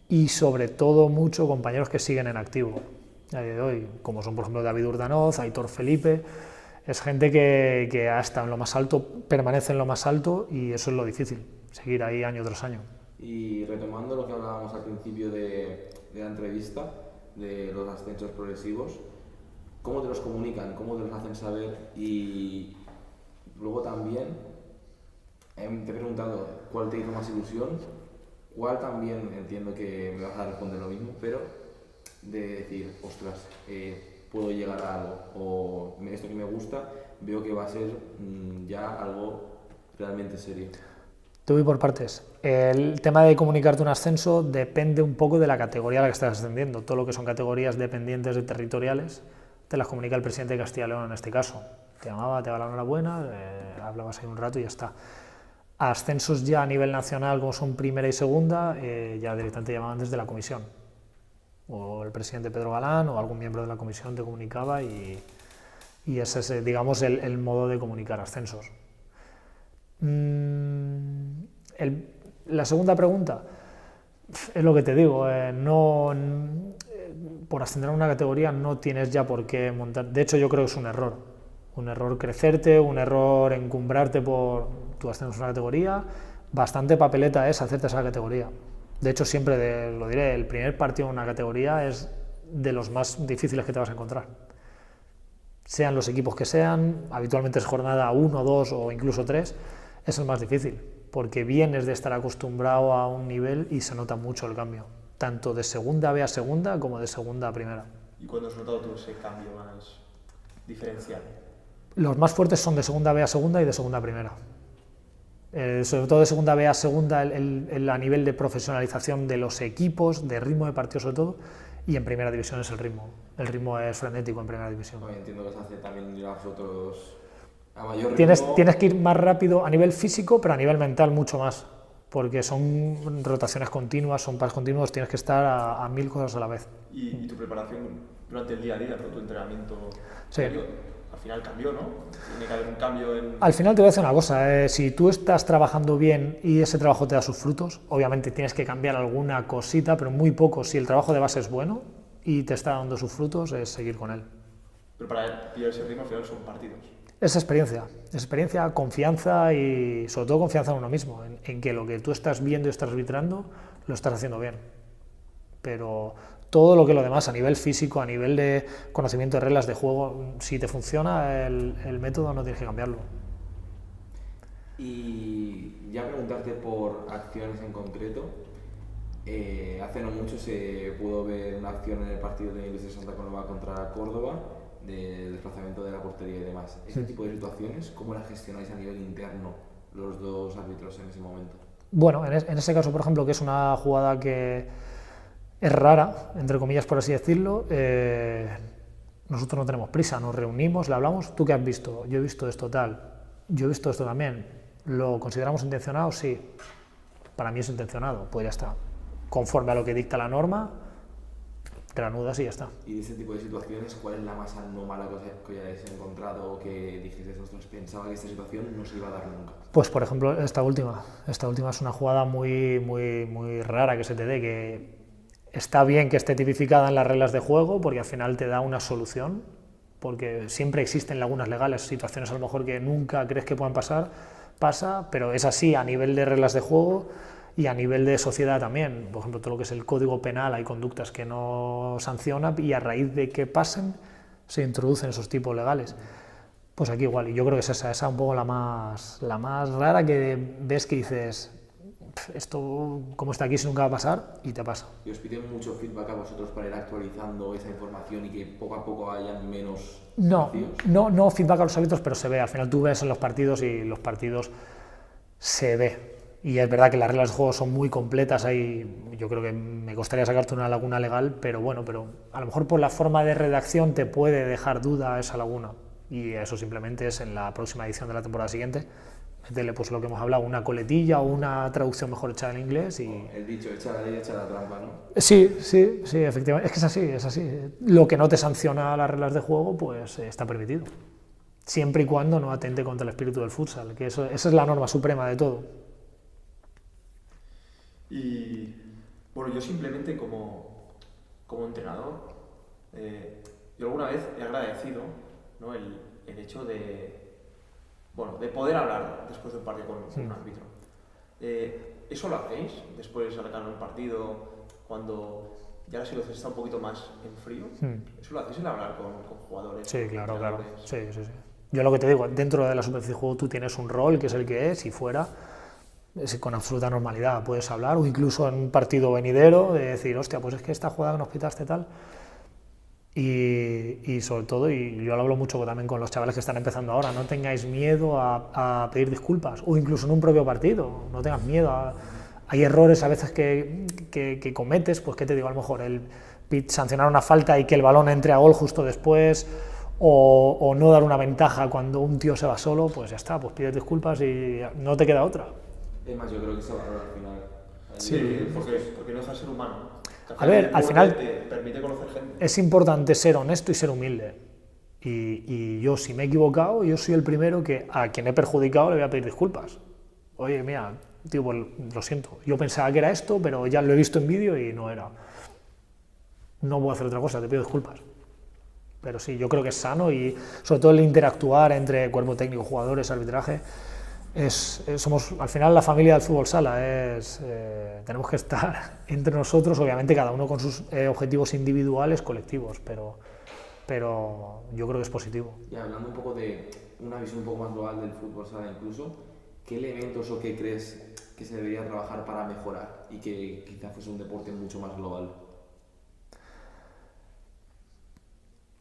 y sobre todo muchos compañeros que siguen en activo a día de hoy, como son por ejemplo David Urdanoz, Aitor Felipe. Es gente que ha estado en lo más alto, permanece en lo más alto, y eso es lo difícil, seguir ahí año tras año. Y retomando lo que hablábamos al principio de la entrevista, de los ascensos progresivos, ¿cómo te los comunican? ¿Cómo te los hacen saber? Y luego también te he preguntado cuál te hizo más ilusión, cuál también entiendo que me vas a responder lo mismo, pero de decir, ostras, puedo llegar a algo, o esto que me gusta, veo que va a ser ya algo realmente serio. Te voy por partes. El tema de comunicarte un ascenso depende un poco de la categoría a la que estás ascendiendo. Todo lo que son categorías dependientes de territoriales te las comunica el presidente de Castilla y León en este caso. Te llamaba, te daba la enhorabuena, hablabas ahí un rato y ya está. A ascensos ya a nivel nacional, como son primera y segunda, ya directamente llamaban desde la comisión. O el presidente Pedro Galán o algún miembro de la comisión te comunicaba, y ese es, digamos, el modo de comunicar ascensos. La segunda pregunta, es lo que te digo, por ascender a una categoría no tienes ya por qué montar. De hecho, yo creo que es un error crecerte, un error encumbrarte por tu ascenso a una categoría. Bastante papeleta es hacerte esa categoría. De hecho, siempre lo diré, el primer partido en una categoría es de los más difíciles que te vas a encontrar. Sean los equipos que sean, habitualmente es jornada 1, 2 o incluso 3, es el más difícil, porque vienes de estar acostumbrado a un nivel y se nota mucho el cambio, tanto de segunda B a segunda como de segunda a primera. ¿Y cuándo has notado tú ese cambio más diferencial? Los más fuertes son de segunda B a segunda y de segunda a primera. Sobre todo de segunda B a segunda, a nivel de profesionalización de los equipos, de ritmo de partido sobre todo, y en primera división es el ritmo. El ritmo es frenético en primera división. Entiendo que se hace también a vosotros a mayor ritmo. Tienes que ir más rápido a nivel físico, pero a nivel mental mucho más, porque son rotaciones continuas, son pases continuos, tienes que estar a 1000 cosas a la vez. ¿Y tu preparación durante el día a día, tu entrenamiento diario? Al final cambió, ¿no? Tiene que haber un cambio en... Al final te voy a decir una cosa, si tú estás trabajando bien y ese trabajo te da sus frutos, obviamente tienes que cambiar alguna cosita, pero muy poco. Si el trabajo de base es bueno y te está dando sus frutos, es seguir con él. Pero para pillar ese ritmo al final son partidos. Es experiencia, confianza y sobre todo confianza en uno mismo, en que lo que tú estás viendo y estás arbitrando lo estás haciendo bien. Pero todo lo demás a nivel físico, a nivel de conocimiento de reglas de juego, si te funciona el método no tienes que cambiarlo. Y ya preguntarte por acciones en concreto, hace no mucho se pudo ver una acción en el partido de Iglesia Santa Coloma contra Córdoba, del desplazamiento de la portería y demás. Ese tipo de situaciones, ¿cómo las gestionáis a nivel interno los dos árbitros en ese momento? Bueno, en ese caso, por ejemplo, que es una jugada que es rara, entre comillas, por así decirlo, nosotros no tenemos prisa, nos reunimos, le hablamos, ¿tú qué has visto? Yo he visto esto tal, yo he visto esto también. ¿Lo consideramos intencionado? Sí. Para mí es intencionado, pues ya está. Conforme a lo que dicta la norma, te la anudas y ya está. Y de ese tipo de situaciones, ¿cuál es la más anómala que hayáis encontrado o que dijiste, ostras, pensaba que esta situación no se iba a dar nunca? Pues por ejemplo, esta última es una jugada muy rara que se te dé, que está bien que esté tipificada en las reglas de juego porque al final te da una solución, porque siempre existen lagunas legales, situaciones a lo mejor que nunca crees que puedan pasar, pasa, pero es así a nivel de reglas de juego y a nivel de sociedad también. Por ejemplo, todo lo que es el código penal, hay conductas que no sanciona y a raíz de que pasen se introducen esos tipos legales. Pues aquí igual, y yo creo que es esa un poco la más rara, que ves que dices, esto como está aquí si nunca va a pasar, y te pasa. ¿Y os piden mucho feedback a vosotros para ir actualizando esa información y que poco a poco hayan menos vacíos? No feedback a los árbitros, pero se ve, al final tú ves en los partidos y los partidos se ve. Y es verdad que las reglas de juego son muy completas, ahí yo creo que me costaría sacarte una laguna legal, pero bueno, pero a lo mejor por la forma de redacción te puede dejar duda esa laguna. Y eso simplemente es en la próxima edición de la temporada siguiente, meterle pues lo que hemos hablado, una coletilla o una traducción mejor hecha en inglés y... El dicho, echa la ley, echa la trampa, ¿no? Sí, efectivamente, es que es así. Lo que no te sanciona las reglas de juego, pues está permitido. Siempre y cuando no atente contra el espíritu del futsal, que esa es la norma suprema de todo. Y bueno, yo simplemente como entrenador, yo alguna vez he agradecido, ¿no?, el hecho de poder hablar después de un partido con un árbitro. ¿Eso lo hacéis después de sacar un partido cuando ya la situación está un poquito más en frío? ¿Eso lo hacéis, el hablar con jugadores? Sí, claro. Sí. Yo lo que te digo, dentro de la superficie de juego tú tienes un rol que es el que es, y fuera con absoluta normalidad puedes hablar, o incluso en un partido venidero de decir, hostia, pues es que esta jugada que nos pitaste tal. Y sobre todo, y yo lo hablo mucho también con los chavales que están empezando ahora, no tengáis miedo a pedir disculpas, o incluso en un propio partido, no tengas miedo. Hay errores a veces que cometes, pues qué te digo, a lo mejor el sancionar una falta y que el balón entre a gol justo después, o no dar una ventaja cuando un tío se va solo, pues ya está, pues pides disculpas y no te queda otra. Es más, yo creo que se valora al final. Sí, porque no deja de ser humano. A ver, al final te permite conocer gente. Es importante ser honesto y ser humilde. Y yo, si me he equivocado, yo soy el primero que a quien he perjudicado le voy a pedir disculpas. Oye, mira, tío, pues lo siento. Yo pensaba que era esto, pero ya lo he visto en vídeo y no era. No voy a hacer otra cosa, te pido disculpas. Pero sí, yo creo que es sano, y sobre todo el interactuar entre cuerpo técnico, jugadores, arbitraje. Somos al final la familia del fútbol sala, tenemos que estar entre nosotros, obviamente cada uno con sus objetivos individuales, colectivos, pero yo creo que es positivo. Y hablando un poco de una visión un poco más global del fútbol sala incluso, ¿qué elementos o qué crees que se debería trabajar para mejorar y que quizás fuese un deporte mucho más global?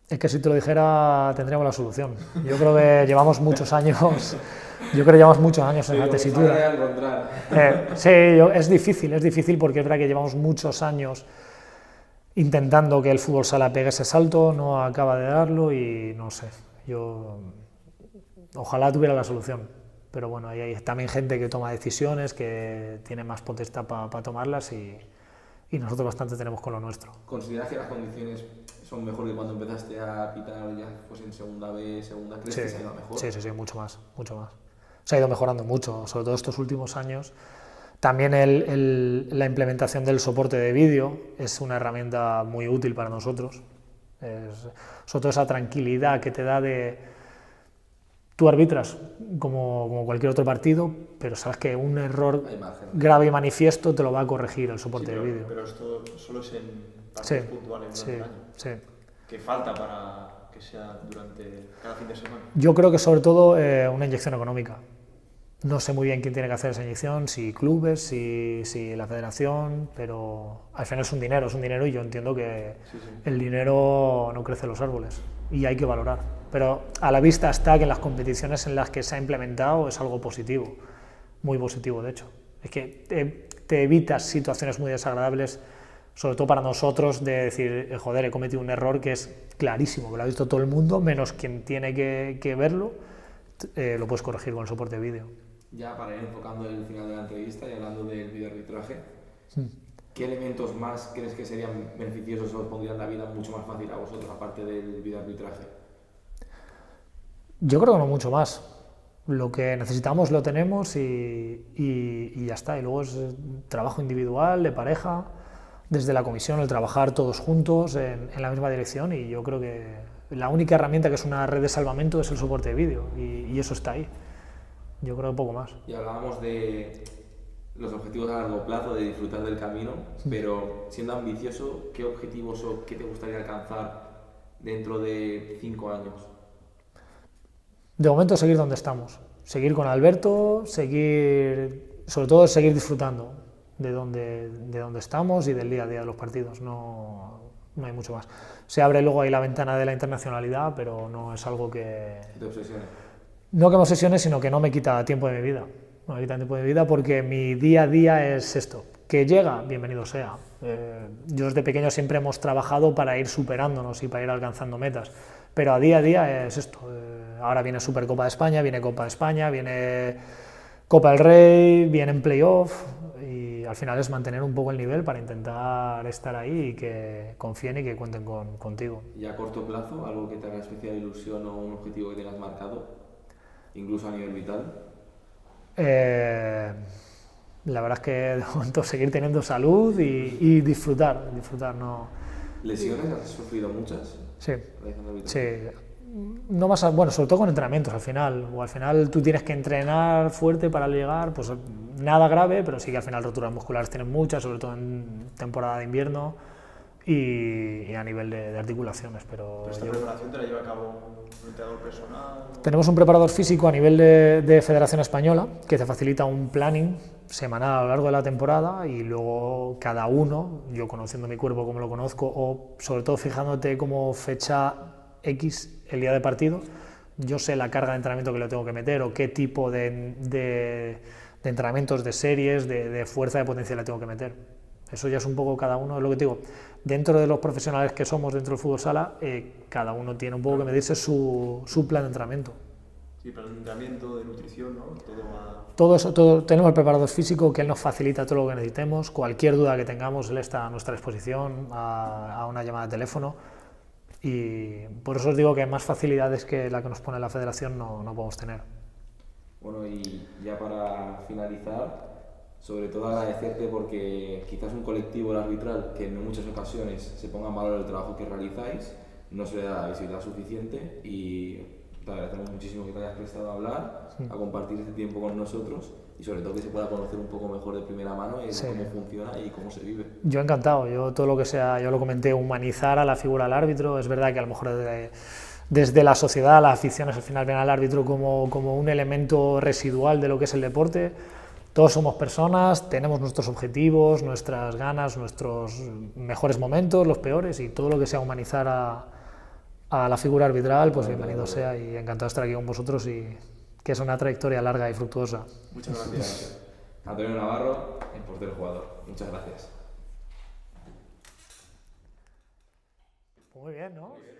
Es que si te lo dijera tendríamos la solución. Yo creo que llevamos muchos años en la tesitura. Sí, es difícil porque es verdad que llevamos muchos años intentando que el fútbol sala pegue ese salto, no acaba de darlo y no sé, yo ojalá tuviera la solución, pero bueno, hay también gente que toma decisiones, que tiene más potestad para tomarlas y nosotros bastante tenemos con lo nuestro. ¿Consideras que las condiciones son mejor que cuando empezaste a pitar ya pues en segunda B, segunda? ¿Crees que se ha ido mejor? Sí, mucho más. Se ha ido mejorando mucho, sobre todo estos últimos años. También la implementación del soporte de vídeo es una herramienta muy útil para nosotros. Sobre todo esa tranquilidad que te da de... Tú arbitras como cualquier otro partido, pero sabes que un error grave y manifiesto te lo va a corregir el soporte de vídeo. Pero esto solo es en partidos puntuales durante el año. Sí. ¿Qué falta para que sea durante cada fin de semana? Yo creo que sobre todo una inyección económica. No sé muy bien quién tiene que hacer esa inyección, si clubes, si la federación, pero al final es un dinero y yo entiendo que el dinero no crece en los árboles y hay que valorar. Pero a la vista está que en las competiciones en las que se ha implementado es algo positivo, muy positivo de hecho. Es que te evitas situaciones muy desagradables, sobre todo para nosotros, de decir, joder, he cometido un error que es clarísimo, que lo ha visto todo el mundo, menos quien tiene que verlo, lo puedes corregir con el soporte de vídeo. Ya para ir enfocando el final de la entrevista y hablando del videoarbitraje, ¿qué elementos más crees que serían beneficiosos o os pondrían la vida mucho más fácil a vosotros, aparte del videoarbitraje? Yo creo que no mucho más. Lo que necesitamos lo tenemos y ya está. Y luego es trabajo individual, de pareja, desde la comisión, el trabajar todos juntos en la misma dirección, y yo creo que la única herramienta que es una red de salvamento es el soporte de vídeo y eso está ahí. Yo creo que poco más. Y hablábamos de los objetivos a largo plazo, de disfrutar del camino, pero siendo ambicioso, ¿qué objetivos o qué te gustaría alcanzar dentro de 5 años? De momento seguir donde estamos, seguir con Alberto, sobre todo seguir disfrutando de donde estamos y del día a día de los partidos, no hay mucho más. Se abre luego ahí la ventana de la internacionalidad, pero no es algo que... ¿Te obsesiones? No que me obsesione, sino que no me quita tiempo de mi vida. No me quita tiempo de mi vida porque mi día a día es esto. Que llega, bienvenido sea. Yo desde pequeño siempre hemos trabajado para ir superándonos y para ir alcanzando metas, pero a día es esto. Ahora viene Supercopa de España, viene Copa de España, viene Copa del Rey, viene en playoff y al final es mantener un poco el nivel para intentar estar ahí y que confíen y que cuenten contigo. ¿Y a corto plazo, algo que te haga especial ilusión o un objetivo que tengas marcado, incluso a nivel vital? La verdad es que de momento seguir teniendo salud y disfrutar, ¿no? ¿Lesiones? ¿Has sufrido muchas? Sí, sí. No más, bueno, sobre todo con entrenamientos al final tú tienes que entrenar fuerte para llegar, pues nada grave, pero sí que al final roturas musculares tienes muchas, sobre todo en temporada de invierno y a nivel de articulaciones. Pero ¿Esta preparación te la lleva a cabo un entrenador personal? Tenemos un preparador físico a nivel de Federación Española que te facilita un planning semanal a lo largo de la temporada y luego cada uno, yo conociendo mi cuerpo como lo conozco o sobre todo fijándote como fecha X el día de partido, yo sé la carga de entrenamiento que le tengo que meter o qué tipo de entrenamientos, de series, de fuerza, de potencia le tengo que meter. Eso ya es un poco cada uno, es lo que te digo, dentro de los profesionales que somos dentro del fútbol sala, cada uno tiene un poco que medirse su plan de entrenamiento. Sí, plan de entrenamiento, de nutrición, ¿no? Todo eso, tenemos el preparador físico que él nos facilita todo lo que necesitemos, cualquier duda que tengamos, él está a nuestra disposición, a una llamada de teléfono y por eso os digo que más facilidades que la que nos pone la federación no podemos tener. Bueno, y ya para finalizar, sobre todo agradecerte porque quizás un colectivo arbitral que en muchas ocasiones se ponga en valor el trabajo que realizáis, no se le da la visibilidad suficiente y te agradecemos muchísimo que te hayas prestado a hablar, a compartir este tiempo con nosotros y sobre todo que se pueda conocer un poco mejor de primera mano cómo funciona y cómo se vive. Yo encantado, yo todo lo que sea, yo lo comenté, humanizar a la figura del árbitro, es verdad que a lo mejor desde la sociedad, las aficiones al final ven al árbitro como un elemento residual de lo que es el deporte. Todos somos personas, tenemos nuestros objetivos, nuestras ganas, nuestros mejores momentos, los peores, y todo lo que sea humanizar a la figura arbitral, pues bienvenido sea y encantado de estar aquí con vosotros y que es una trayectoria larga y fructuosa. Muchas gracias. Antonio Navarro, el portero jugador. Muchas gracias. Muy bien, ¿no? Muy bien.